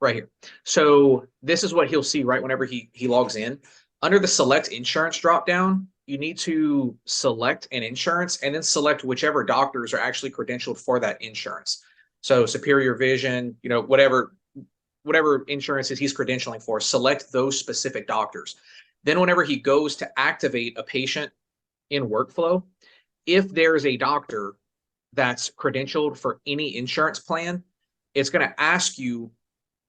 right here. So this is what he'll see right whenever he logs in. Under the select insurance drop down, you need to select an insurance and then select whichever doctors are actually credentialed for that insurance. So Superior Vision, whatever insurances he's credentialing for, select those specific doctors. Then whenever he goes to activate a patient in workflow, if there's a doctor that's credentialed for any insurance plan, it's going to ask you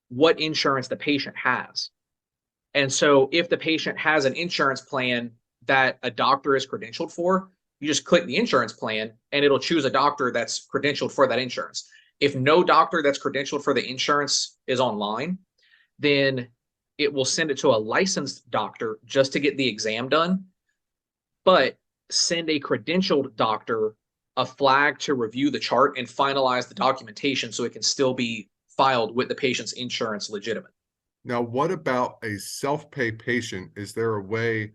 what insurance the patient has. And so if the patient has an insurance plan that a doctor is credentialed for, you just click the insurance plan and it'll choose a doctor that's credentialed for that insurance. If no doctor that's credentialed for the insurance is online, then it will send it to a licensed doctor just to get the exam done, but send a credentialed doctor a flag to review the chart and finalize the documentation so it can still be filed with the patient's insurance legitimate. Now, what about a self-pay patient? Is there a way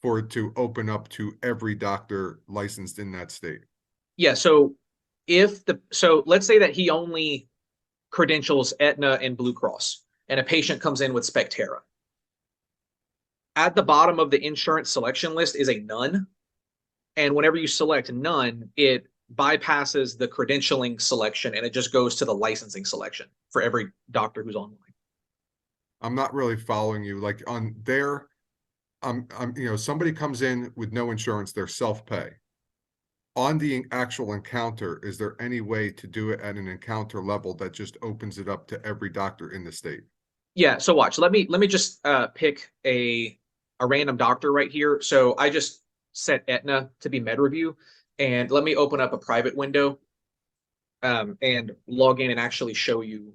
for it to open up to every doctor licensed in that state? Yeah, so let's say that he only credentials Aetna and Blue Cross, and a patient comes in with Spectera. At the bottom of the insurance selection list is a none. And whenever you select none, it bypasses the credentialing selection and it just goes to the licensing selection for every doctor who's online. I'm not really following you. Like on there, somebody comes in with no insurance, they're self-pay. On the actual encounter, is there any way to do it at an encounter level that just opens it up to every doctor in the state? Yeah, so watch. Let me just pick a random doctor right here. So I just set Aetna to be MedReview, and let me open up a private window and log in and actually show you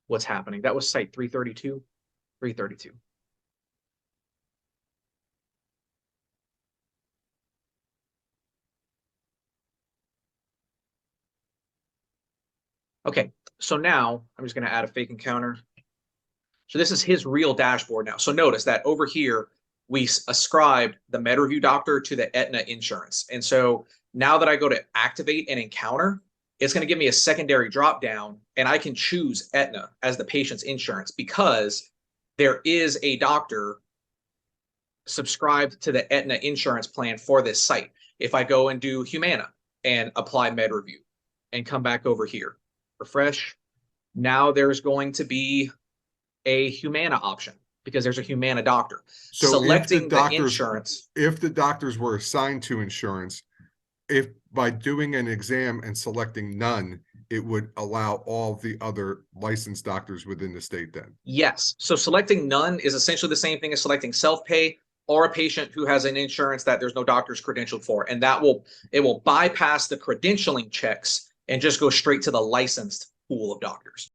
what's happening. That was site 332. 332. Okay, so now I'm just going to add a fake encounter. So this is his real dashboard now. So notice that over here, we ascribed the MedReview doctor to the Aetna insurance. And so now that I go to activate an encounter, it's going to give me a secondary drop down and I can choose Aetna as the patient's insurance because there is a doctor subscribed to the Aetna insurance plan for this site. If I go and do Humana and apply MedReview and come back over here, refresh, now there's going to be a Humana option because there's a Humana doctor. So selecting the insurance. If the doctors were assigned to insurance, if by doing an exam and selecting none, it would allow all the other licensed doctors within the state then? Yes. So selecting none is essentially the same thing as selecting self-pay or a patient who has an insurance that there's no doctors credentialed for. And it will bypass the credentialing checks and just go straight to the licensed pool of doctors.